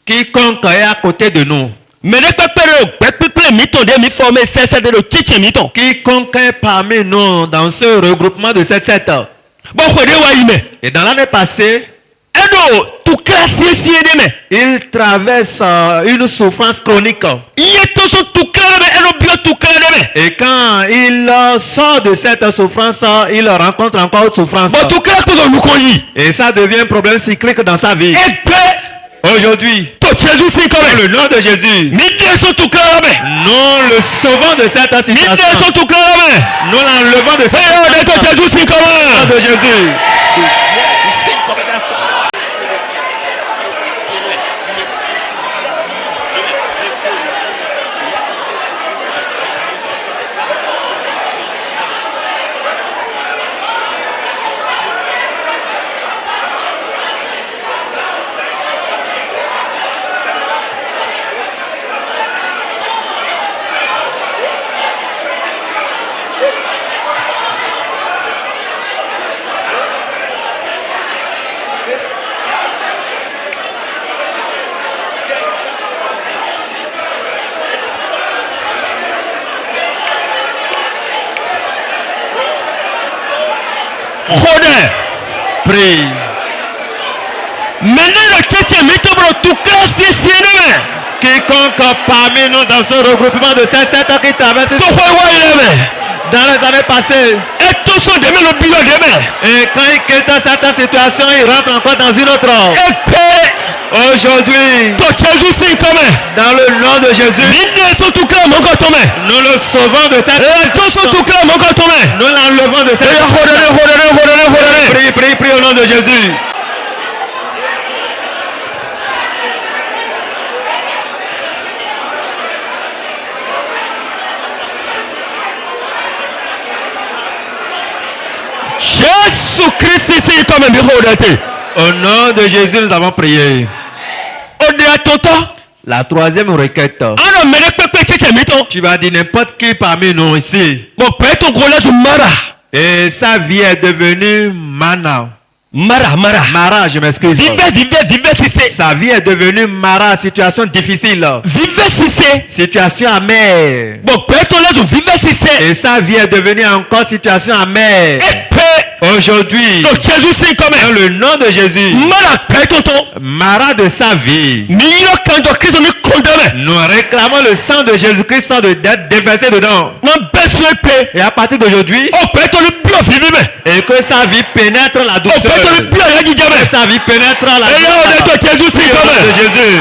quiconque est à côté de nous, Mais ne peut pas le miton de mi former c'est de le tchétché miton. quiconque est parmi nous dans ce regroupement de 7-7 ans. Bon quoi de waïme. Et dans l'année passée, Edo tout classier si de me. il traverse une souffrance chronique. Il est tout son tout clair mais edo bio tout clair de me. Et quand il sort de cette souffrance, il rencontre encore autre souffrance. Bon tout clair que nous connaissons. Et ça devient un problème cyclique dans sa vie. Et puis Aujourd'hui, to Jésus si comme dans le nom de Jésus, ni de son tout clair mais. nous le sauvons de cette Ni de situation. son tout clair mais. Nous l'enlevons de cette Et de situation. Jésus si Au nom comme. de Jésus. Rodin. Prie. Maintenant le tchétché miton tout clair si de me. Quiconque parmi nous dans ce regroupement de 7 ans qui traverse To quoi waïme. dans les années passées, Et tout son de me le bio de me. et quand il quitte cette situation, il rentre encore dans une autre. Et puis Aujourd'hui, to Jésus si comme. dans le nom de Jésus, Ni de son tout clair mon corps tombe. nous le sauvons de cette Et tout son situation. tout clair mon corps tombe. Nous l'enlevons de cette Et rodin. Prie, prie, prie au nom de Jésus. Jésus Christ si comme micro de terre. Au nom de Jésus, nous avons prié. Au delà tonton. La troisième requête. Alors mais ne peut pas tchétché miton. Tu vas dire n'importe qui parmi nous ici. Bon peut ton gros là du mara. Et sa vie est devenue mana. Mara. Mara, je m'excuse. Vive si c'est. Sa vie est devenue mara, situation difficile. Vive si c'est. Situation amère. Bon peut ton là du vive si c'est. Et sa vie est devenue encore situation amère. Et puis Aujourd'hui, to Jésus si comme. dans le nom de Jésus, Mara peut tonton. mara de sa vie, Ni yo quand to Christ mi condamné. nous réclamons le sang de Jésus-Christ sans d'être déversé dedans. Non besoin pe. Et à partir d'aujourd'hui, Oh peut ton bio vive me. et que sa vie pénètre la Oh douceur. peut ton bio ya di Que jame. sa vie pénètre la Et là on est to Jésus si Au nom comme. de Jésus.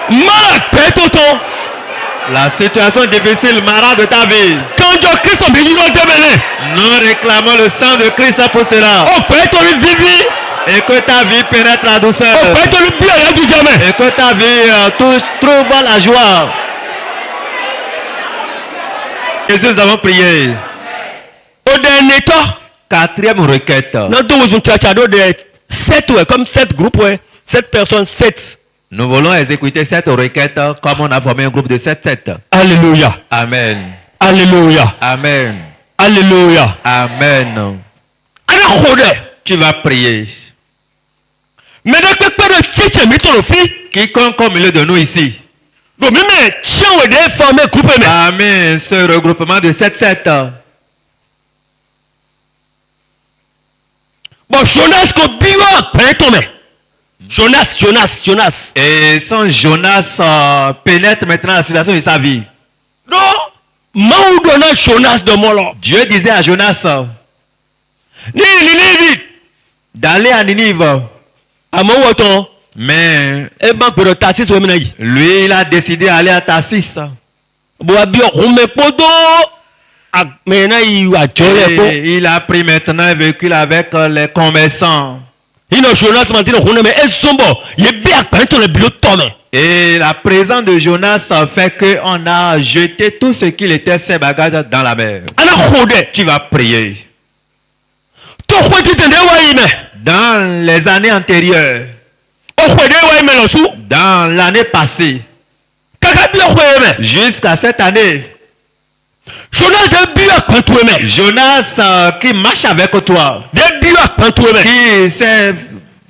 Mara peut tonton. La situation difficile, mara de ta vie. Quand to Christ mi yo demele. Nous réclamons le sang de Christ pour cela. Oh peut ton vivi. Et que ta vie pénètre la douceur. Oh peut ton bio ya di jame. Et que ta vie trouve la joie. Jésus, nous avons prié. Au dernier temps. Quatrième requête. Dans tout un tchatcha de 7 ouais comme 7 groupes ouais. 7 personnes 7. Nous voulons exécuter cette requête comme on a formé un groupe de 7-7. Alléluia. Amen. Alléluia. Amen. Alléluia. Amen. Ana khode. Tu vas prier. Mais de pepe de tchétché mi ton fi. Quiconque au milieu de nous ici. Do mi me tchien we de former groupe me. Amen. Ce regroupement de 7-7. Bon Jonas ko biwa pe to me. Jonas. Et son Jonas pénètre maintenant la situation de sa vie. Non. Mau donna Jonas de molo. Dieu disait à Jonas Ni d'aller à Ninive. Amo woto. Mais E ba pero tasis we mina yi. lui, il a décidé d'aller à Tarsis. Bo abi o me podo. Mais na yi wa jole ko. Et il a pris maintenant un véhicule avec les commerçants. Ino Jonas mantino khune me esombo. Ye bi akpan to le bilo to me. Et la présence de Jonas a fait qu'on a jeté tout ce qu'il était, ses bagages, dans la mer. Ana khode. Tu vas prier. To khoti tende wa yi me. Dans les années antérieures, O khode wa yi me lo su. dans l'année passée, Kaka bi o khode me. jusqu'à cette année, Jonas de bi akpan to me. Jonas qui marche avec toi, De bi akpan to me. qui s'est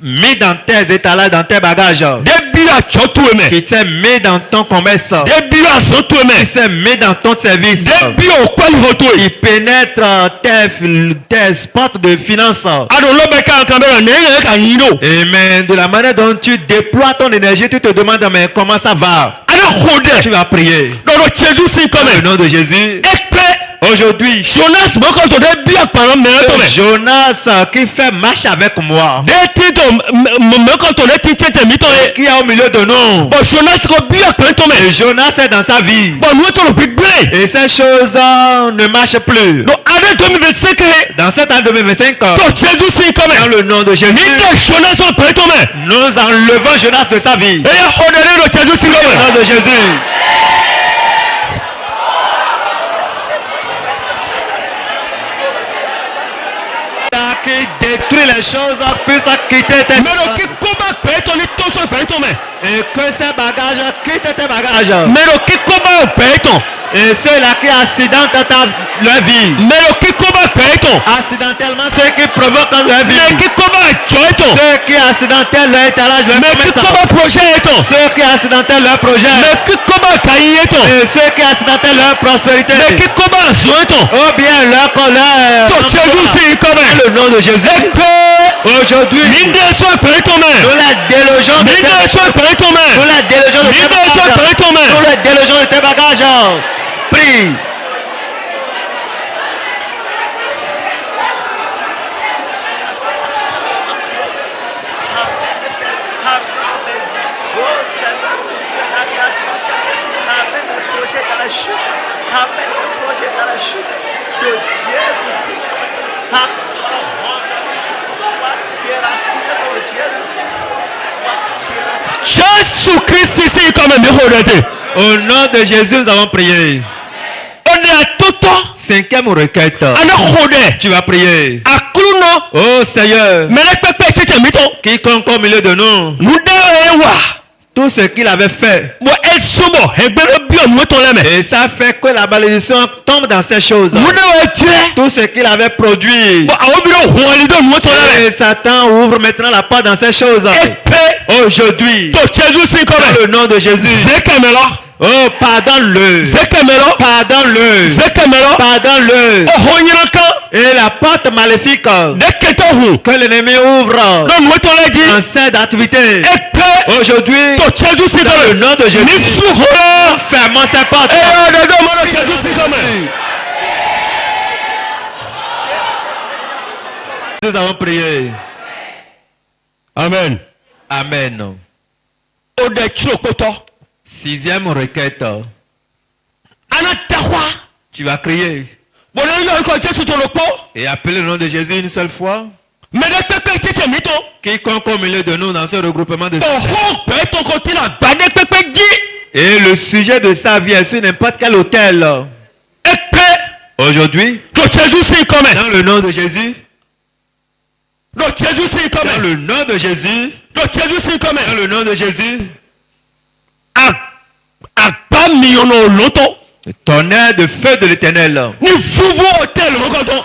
mis dans tes étalages, dans tes bagages, De bi a chotu me. qui s'est mis dans ton commerce, De bi a sotu qui me. s'est mis dans ton service, De bi o kwali hoto qui yi. pénètre tes portes de finances. Ado lo be ka kamera ne ka yino. Amen. De la manière dont tu déploies ton énergie, tu te demandes, mais comment ça va? Ana khode. Tu vas prier. Do Jésus si Dans le comme. nom de Jésus. Ekpe. Aujourd'hui, Jonas boko to de bi akpan me to me. Jonas qui fait marche avec moi, De ti to me ko to de ti tete mi to e. qui est au milieu de nous. Bo Jonas ko bi akpan to me. Et Jonas est dans sa vie. Bo nous to lo big play. Et ces choses ne marchent plus. Do ade 2025 e. Dans cette année 2025, To Jésus si comme. dans le nom de Jésus, Ni de Jonas o pe to me. nous enlevons Jonas de sa vie. E ya hodere do Jésus si Au comme. nom de Jésus. Qui détruit les choses puisse quitter tes Mais le qui combat pe to ni to so pe to me. et que ces bagages quittent tes bagages. Mais le qui combat pe to. Et ceux-là qui accidentent leur vie, Mais le qui combat pe to. accidentellement ceux qui provoquent leur Mais vie, qui combat joy to. ceux qui accidentellement leur étalage, leur Mais qui commerce, combat projet to. ceux qui accidentellement leur projet, Mais qui combat cahier to. et ceux qui accidentellement leur prospérité, Mais qui combat soin to. ou bien leur colère. To Jésus si comme. Dans le nom de Jésus, aujourd'hui, Minde so pe to me. nous la délogeons de tes Minde so pe to nous me. la délogeons de tes Minde so bagages. pe to Nous me. la délogeons de tes bagages. Prie. Jésus Christ si comme me hodete. Au nom de Jésus, nous avons prié. On est à toto. Cinquième requête. Ana hode. Tu vas prier. Akruno. Oh Seigneur, Mais le pepe tete mi to. quiconque au milieu de nous, Nous de wa. tout ce qu'il avait fait, Mo esumo egbere bio nous to leme. et ça fait que la malédiction tombe dans ces choses. Nous de tire. Tout ce qu'il avait produit, Bo awo biro huali do nous to leme. et Satan ouvre maintenant la porte dans ces choses. Epe. Aujourd'hui, To Jésus si comme. dans le nom de Jésus, Zekemelo. oh pardonne-le, Zekemelo. pardonne-le, Zekemelo. pardonne-le, Ohonyaka. et la porte maléfique Deketo hu. que l'ennemi ouvre Do nous to leji. dans cette activité, Epe. aujourd'hui, To Jésus si dans le comme. nom de Jésus, Ni suhora. fermons ces portes. Eh de do mo Jésus si comme. Nous avons prié. Amen. Amen. O de chrokoto. Sixième requête. Ana tahwa. Tu vas crier Bon yo ko Jésus to lopo. et appeler le nom de Jésus une seule fois. Mais le pepe tete mi to. Quiconque au milieu de nous dans ce regroupement de... To ho pe to ko ti la gbade pepe ji. Et le sujet de sa vie est sur n'importe quel hôtel. Epe. Aujourd'hui, To Jésus si comme. dans le nom de Jésus, To Jésus si dans comme. le nom de Jésus, To Jésus si comme. dans le nom de Jésus, àgbá mi ọ̀nà òlótọ́. Le tonnerre de feu de l'Éternel. ní fúfú hòtẹ́ẹ̀lì mọ́kàntán.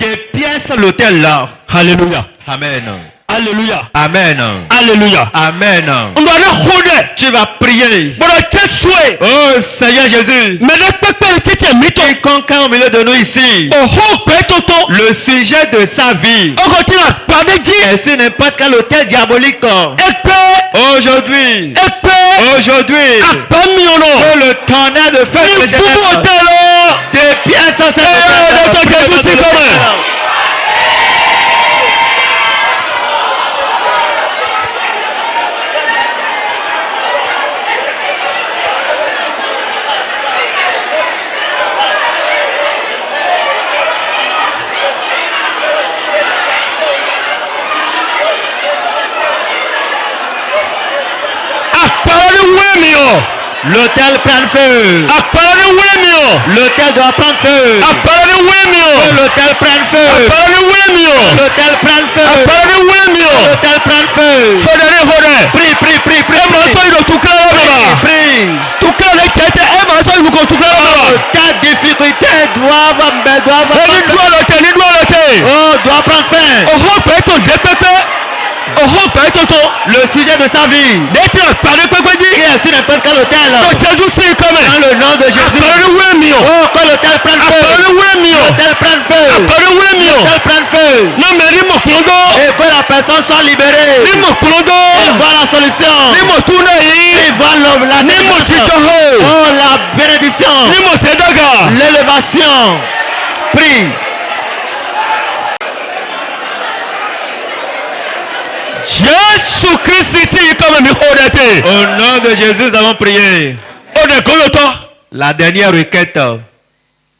Des pièces à l'autel là. hallelujah Amen. hallelujah Amen. hallelujah. Amen. ǹdọ̀ ne kó dẹ̀. Tu vas prier. gbọ́dọ̀ jésù ẹ̀. Oh Seigneur Jésus. mẹ́lẹ́ pẹ́pẹ́ títẹ̀ mi tọ̀. Quiconque est au milieu de nous ici. òhó pẹ́ tó tó. Le sujet de sa vie. ọkọ̀ tí a pàdé jí. Et sur n'importe quel hôtel diabolique. ẹ pé. Aujourd'hui. ẹ pé. Aujourd'hui. àgbá mi ọ̀nà. Que le tonnerre de feu ní de fúfú l'Éternel. hòtẹ́ẹ̀lì. Des pièces à cette docteur Jésus, c'est comment? àpẹẹrẹ wẹ́ẹ̀mì ọ̀. L'hôtel prend feu. àpẹẹrẹ wẹ́ẹ̀mì ọ̀. L'hôtel doit prendre feu. àpẹẹrẹ wẹ́ẹ̀mì ọ̀. Que l'hôtel prenne feu. àpẹẹrẹ wẹ́ẹ̀mì ọ̀. L'hôtel prenne feu. àpẹẹrẹ wẹ́ẹ̀mì ọ̀. L'hôtel prenne feu. fọdẹ̀rẹ̀ fọdẹ̀. Prie, prie, prie, prie. ẹ máa sọ ìlò tukẹ́ bàbá. Prie. tukẹ́ rẹ̀ jẹ́jẹ́ ẹ máa sọ ìlú kò tukẹ́ bàbá. Ta difficulté doit ẹni dúró lọ́tẹ̀ ní dúró lọ́tẹ̀. doit prendre fin. òhó pẹ́ tó dé pépé. òhó pẹ́ tó tó. Le sujet de sa vie. dẹ́tí àpàdé pépé jí. Qui est sur n'importe quel hôtel. tó jésù sí ìkọ́mẹ̀. Dans le nom de Jésus. àpẹẹrẹ wẹ́ẹ̀mì ọ̀. Oh, que l'hôtel prenne feu. àpẹẹrẹ wẹ́ẹ̀mì ọ̀. L'hôtel prenne feu. àpẹẹrẹ wẹ́ẹ̀mì ọ̀. L'hôtel prenne feu. náà mẹ́rin mọ̀ kúrọ́dọ́. Et que la personne soit libérée. ní mọ̀ kúrọ́dọ́. Il voit la solution. ní mọ̀ túnẹ̀ yìí. Il voit la ní mọ̀ títọ́ hó. Oh, la bénédiction. ní mọ̀ sẹ́dọ̀gà. L'élévation. Prie. jésù kristi sí ìkọ́mẹ̀ mi kó dẹ̀ tẹ̀. Au nom de Jésus, nous allons prier. ó dẹ̀ kó ló tọ́. La dernière requête.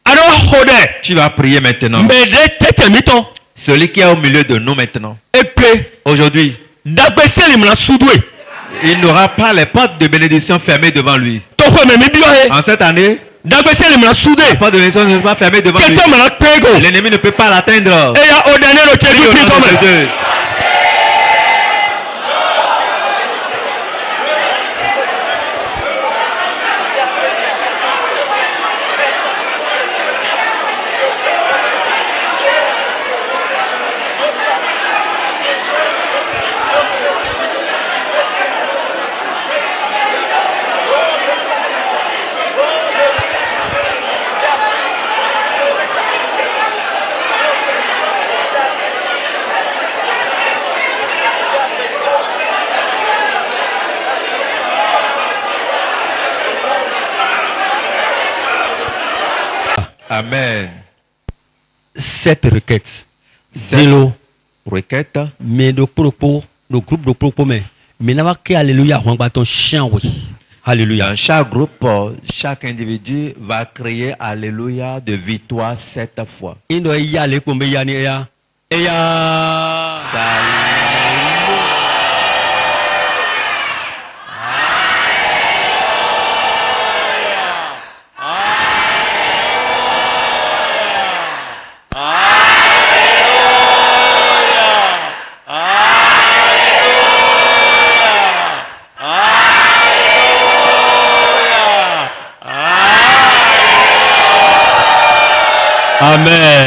adó kó dẹ̀. Tu vas prier maintenant. mẹ̀ẹ́dẹ́ tẹ̀tẹ̀ mi tán. Celui qui est au milieu de nous maintenant. e pé. Aujourd'hui, dàgbé sẹ́lì mìíràn súdú ẹ̀. il n'aura pas les portes de bénédiction fermées devant lui. tó kọ́ ẹ̀mẹ̀ mi bí wáyé. En cette année, dàgbé sẹ́lì mìíràn súdú les ẹ̀. portes de bénédiction ne sont pas fermées devant lui. kẹtọ́ mìíràn pẹ́ẹ́gò. L'ennemi ne peut pas l'atteindre. e ya ó dẹ̀ ní ẹ̀rọ Prie jésù au sí nom de ìkọ́mẹ̀. Jésus. Amen. cette requête. zélo. Requête. mais le propos le groupe de propos mais n'a pas que alléluia on va ton chien oui. Alléluia. Dans chaque groupe, chaque individu va crier Alléluia de victoire 7 fois. Indo ya le kumbe ya ni ya. Ya. Amen.